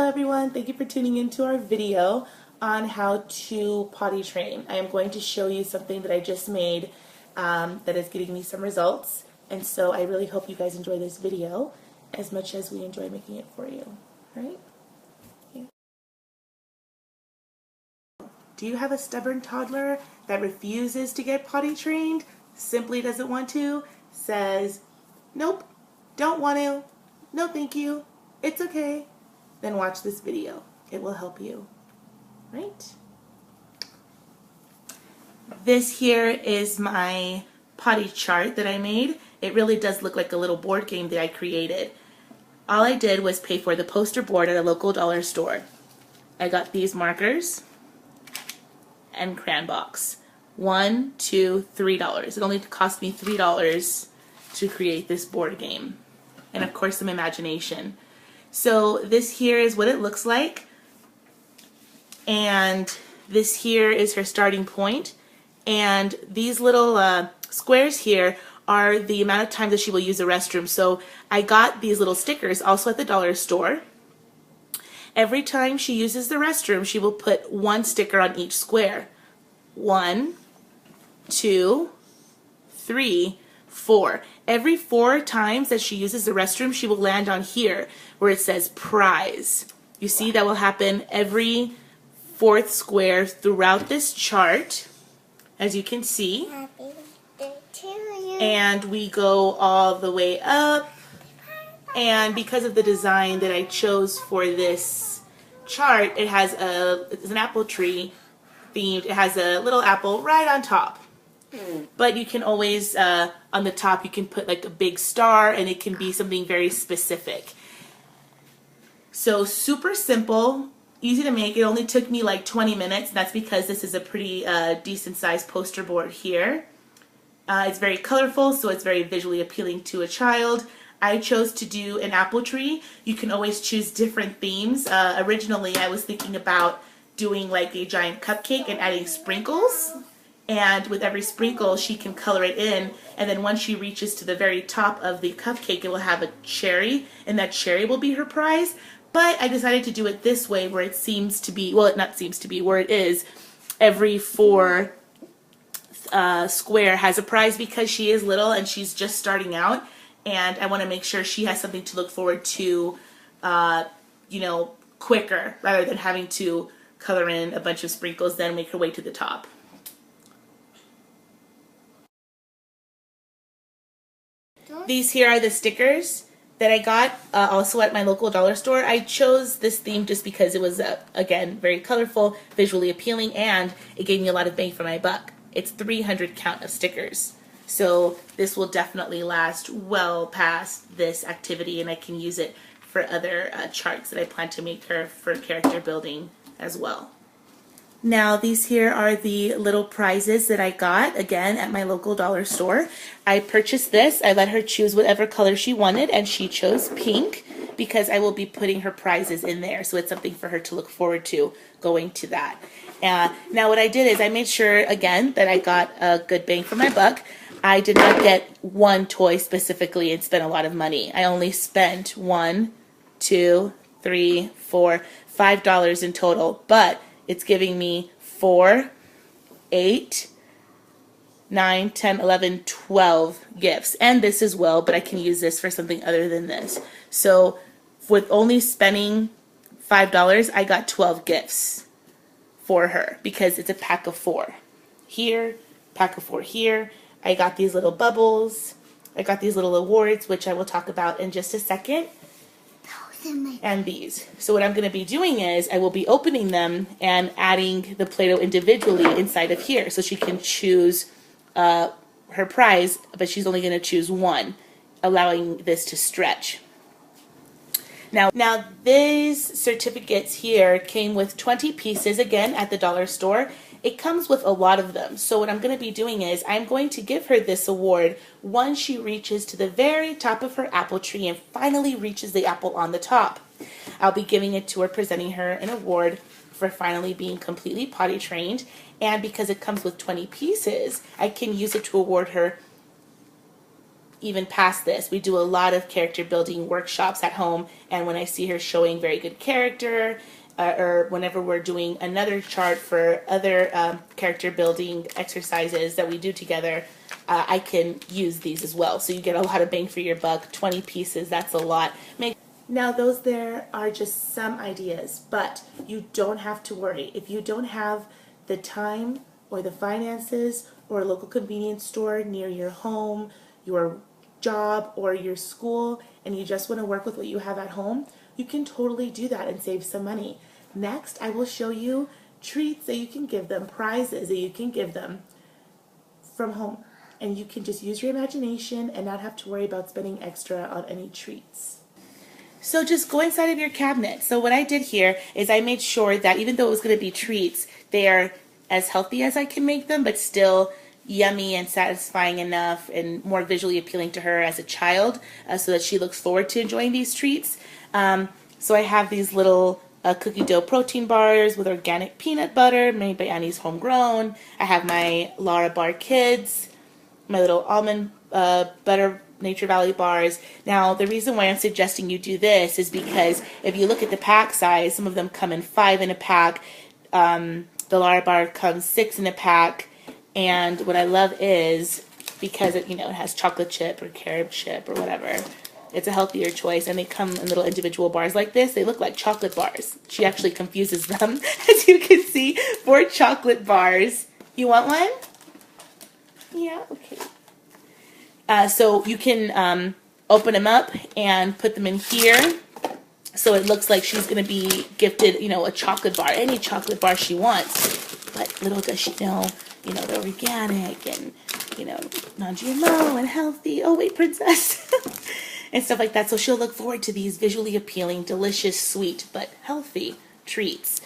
everyone, thank you for tuning into our video on how to potty train. I am going to show you something that I just made that is getting me some results, and so I really hope you guys enjoy this video as much as we enjoy making it for you. All right? Okay. Do you have a stubborn toddler that refuses to get potty trained, simply doesn't want to, says, nope, don't want to, no thank you, it's okay? Then watch this video. It will help you. Right? This here is my potty chart that I made. It really does look like a little board game that I created. All I did was pay for the poster board at a local dollar store. I got these markers and crayon box. $1, $2, $3. It only cost me $3 to create this board game. And of course some imagination. So this here is what it looks like, and this here is her starting point, and these little squares here are the amount of time that she will use the restroom. So I got these little stickers also at the dollar store. Every time she uses the restroom, she will put one sticker on each square. 1, 2, 3, 4. Every 4 times that she uses the restroom, she will land on here where it says prize. You see, that will happen every 4th square throughout this chart, as you can see. Happy birthday to you. And we go all the way up. And because of the design that I chose for this chart, it has it's an apple tree themed. It has a little apple right on top. But you can always, on the top, you can put like a big star, and it can be something very specific. So super simple, easy to make. It only took me like 20 minutes. And that's because this is a pretty decent sized poster board here. It's very colorful, so it's very visually appealing to a child. I chose to do an apple tree. You can always choose different themes. Originally, I was thinking about doing like a giant cupcake and adding sprinkles. And with every sprinkle, she can color it in. And then once she reaches to the very top of the cupcake, it will have a cherry, and that cherry will be her prize. But I decided to do it this way, where it seems to be, well, it not seems to be, where it is every 4 square has a prize, because she is little and she's just starting out. And I want to make sure she has something to look forward to, you know, quicker, rather than having to color in a bunch of sprinkles, then make her way to the top. These here are the stickers that I got also at my local dollar store. I chose this theme just because it was, again, very colorful, visually appealing, and it gave me a lot of bang for my buck. It's 300 count of stickers. So this will definitely last well past this activity, and I can use it for other charts that I plan to make her for character building as well. Now these here are the little prizes that I got, again, at my local dollar store. I purchased this. I let her choose whatever color she wanted, and she chose pink because I will be putting her prizes in there. So it's something for her to look forward to going to that. Now what I did is I made sure, again, that I got a good bang for my buck. I did not get one toy specifically and spend a lot of money. I only spent $1, $2, $3, $4, $5 in total, but it's giving me 4, 8, 9, 10, 11, 12 gifts. And this as well, but I can use this for something other than this. So with only spending $5, I got 12 gifts for her, because it's a pack of 4. Here, pack of 4 here. I got these little bubbles. I got these little awards, which I will talk about in just a second. And these. So what I'm going to be doing is I will be opening them and adding the Play-Doh individually inside of here, so she can choose her prize, but she's only going to choose one, allowing this to stretch. Now these certificates here came with 20 pieces, again, at the dollar store. It comes with a lot of them. So what I'm going to be doing is I'm going to give her this award once she reaches to the very top of her apple tree and finally reaches the apple on the top. I'll be giving it to her, presenting her an award for finally being completely potty trained. And because it comes with 20 pieces, I can use it to award her even past this, we do a lot of character building workshops at home, and when I see her showing very good character, or whenever we're doing another chart for other character building exercises that we do together, I can use these as well. So you get a lot of bang for your buck. 20 pieces, that's a lot. Now those there are just some ideas, but you don't have to worry. If you don't have the time or the finances or a local convenience store near your home, your job, or your school, and you just want to work with what you have at home, you can totally do that and save some money. Next, I will show you treats that you can give them, prizes that you can give them from home. And you can just use your imagination and not have to worry about spending extra on any treats. So just go inside of your cabinet. So what I did here is I made sure that even though it was going to be treats, they are as healthy as I can make them, but still yummy and satisfying enough and more visually appealing to her as a child, so that she looks forward to enjoying these treats. So I have these little cookie dough protein bars with organic peanut butter made by Annie's Homegrown. I have my Lara Bar Kids, my little almond butter Nature Valley bars. Now, the reason why I'm suggesting you do this is because if you look at the pack size, some of them come in 5 in a pack. The Lara Bar comes 6 in a pack. And what I love is, because it, it has chocolate chip or carob chip or whatever, it's a healthier choice, and they come in little individual bars like this. They look like chocolate bars. She actually confuses them, as you can see, 4 chocolate bars. You want one? Yeah, okay. So you can open them up and put them in here, so it looks like she's going to be gifted, a chocolate bar, any chocolate bar she wants. But little does she know, they're organic and, non-GMO and healthy. Oh, wait, princess. And stuff like that. So she'll look forward to these visually appealing, delicious, sweet, but healthy treats.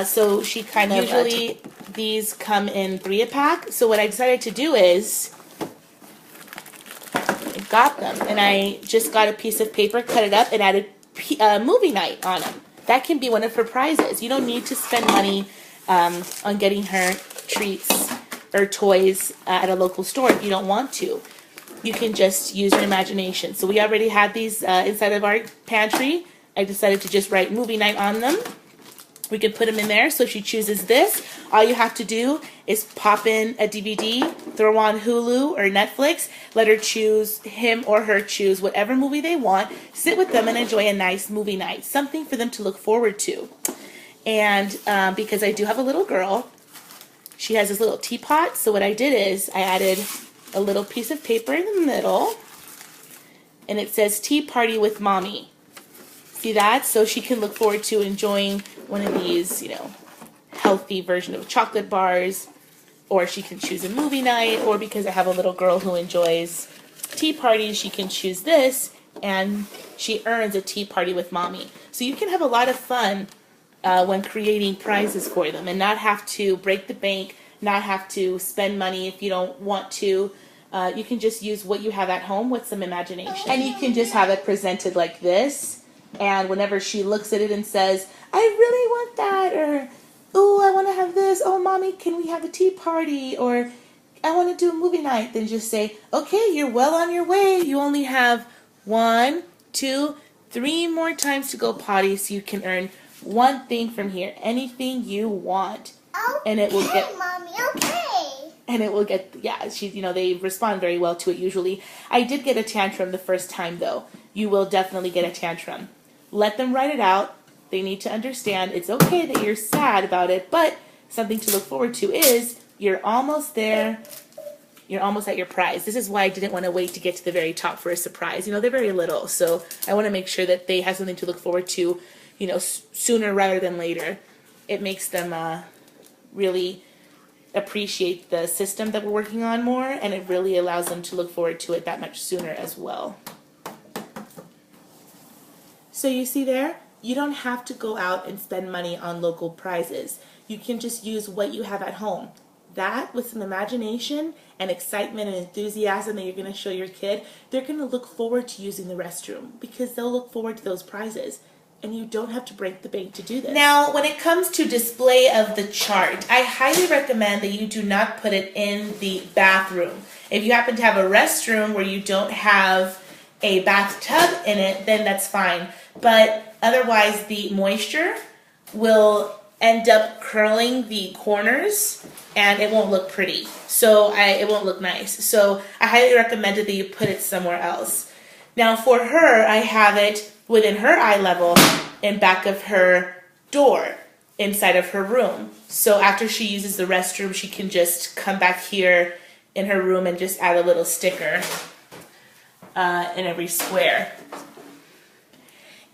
So she kind of, usually these come in 3 a pack. So what I decided to do is, I got them, and I just got a piece of paper, cut it up, and added movie night on them. That can be one of her prizes. You don't need to spend money on getting her treats or toys at a local store if you don't want to. You can just use your imagination. So we already had these inside of our pantry. I decided to just write movie night on them. We could put them in there. So if she chooses this, all you have to do is pop in a DVD, throw on Hulu or Netflix, let her choose, him or her choose whatever movie they want, sit with them and enjoy a nice movie night, something for them to look forward to. And because I do have a little girl, she has this little teapot. So what I did is I added a little piece of paper in the middle, and it says tea party with mommy. See that? So she can look forward to enjoying one of these, healthy version of chocolate bars, or she can choose a movie night, or because I have a little girl who enjoys tea parties, she can choose this, and she earns a tea party with mommy. So you can have a lot of fun when creating prizes for them and not have to break the bank, not have to spend money if you don't want to. You can just use what you have at home with some imagination. And you can just have it presented like this, and whenever she looks at it and says, I really want that, or, ooh, I want to have this, oh, mommy, can we have a tea party, or I want to do a movie night, then just say, okay, you're well on your way. You only have 1, 2, 3 more times to go potty, so you can earn one thing from here, anything you want. Okay, and it will get, Mommy, okay. And it will get, yeah, they respond very well to it usually. I did get a tantrum the first time, though. You will definitely get a tantrum. Let them write it out. They need to understand it's okay that you're sad about it, but something to look forward to is you're almost there. You're almost at your prize. This is why I didn't want to wait to get to the very top for a surprise. They're very little, so I want to make sure that they have something to look forward to, sooner rather than later. It makes them really appreciate the system that we're working on more, and it really allows them to look forward to it that much sooner as well. So you see there, you don't have to go out and spend money on local prizes. You can just use what you have at home. That, with some imagination and excitement and enthusiasm that you're going to show your kid, they're going to look forward to using the restroom because they'll look forward to those prizes. and you don't have to break the bank to do this. Now, when it comes to display of the chart, I highly recommend that you do not put it in the bathroom. If you happen to have a restroom where you don't have a bathtub in it, then that's fine. But otherwise, the moisture will end up curling the corners and it won't look pretty. So it won't look nice. So I highly recommend that you put it somewhere else. Now for her, I have it within her eye level in back of her door inside of her room. So after she uses the restroom, she can just come back here in her room and just add a little sticker in every square.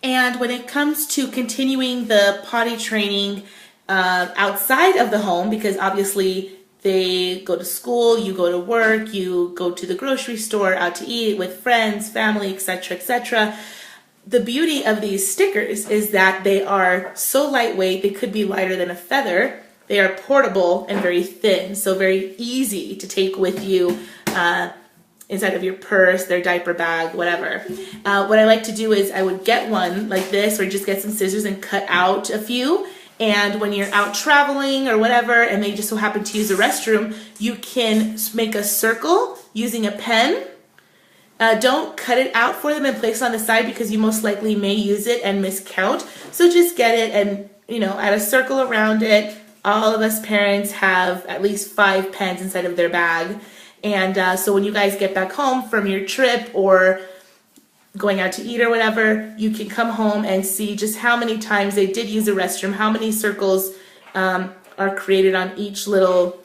And when it comes to continuing the potty training outside of the home, because obviously they go to school, you go to work, you go to the grocery store, out to eat with friends, family, etc., etc. The beauty of these stickers is that they are so lightweight, they could be lighter than a feather. They are portable and very thin, so very easy to take with you inside of your purse, their diaper bag, whatever. What I like to do is I would get one like this, or just get some scissors and cut out a few. And when you're out traveling or whatever, and they just so happen to use a restroom, you can make a circle using a pen. Don't cut it out for them and place it on the side because you most likely may use it and miscount. So just get it and, add a circle around it. All of us parents have at least 5 pens inside of their bag. And so when you guys get back home from your trip or going out to eat or whatever, you can come home and see just how many times they did use a restroom, how many circles are created on each little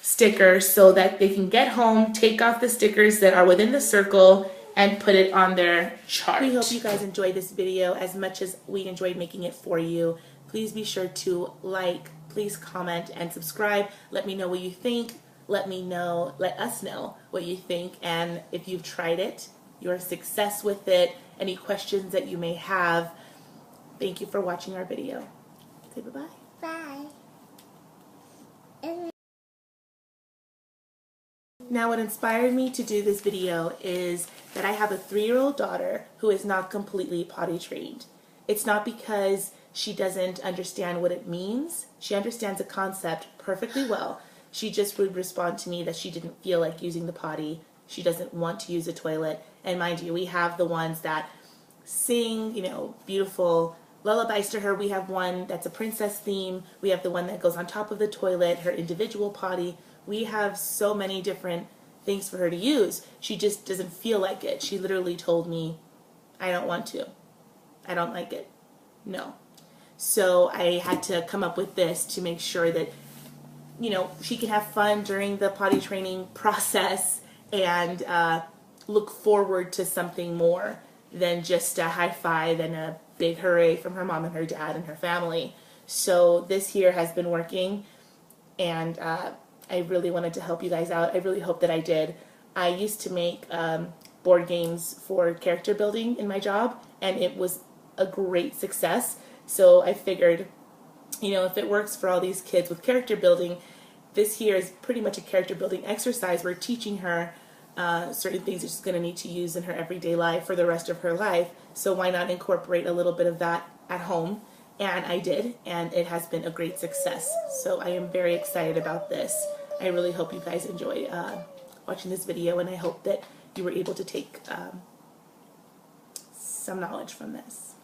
sticker, so that they can get home, take off the stickers that are within the circle, and put it on their chart. We hope you guys enjoyed this video as much as we enjoyed making it for you. Please be sure to like, please comment, and subscribe. Let me know what you think. Let us know what you think, and if you've tried it, your success with it, any questions that you may have. Thank you for watching our video. Say bye-bye. Bye. Now, what inspired me to do this video is that I have a 3-year-old daughter who is not completely potty trained. It's not because she doesn't understand what it means. She understands the concept perfectly well. She just would respond to me that she didn't feel like using the potty. She doesn't want to use a toilet. And mind you, we have the ones that sing, beautiful lullabies to her. We have one that's a princess theme. We have the one that goes on top of the toilet, her individual potty. We have so many different things for her to use. She just doesn't feel like it. She literally told me, I don't want to. I don't like it. No. So I had to come up with this to make sure that, she can have fun during the potty training process and look forward to something more than just a high five and a big hooray from her mom and her dad and her family. So this here has been working, and I really wanted to help you guys out. I really hope that I did. I used to make board games for character building in my job, and it was a great success. So I figured, if it works for all these kids with character building, this here is pretty much a character building exercise. We're teaching her certain things that she's going to need to use in her everyday life for the rest of her life. So why not incorporate a little bit of that at home? And I did, and it has been a great success. So I am very excited about this. I really hope you guys enjoy watching this video, and I hope that you were able to take some knowledge from this.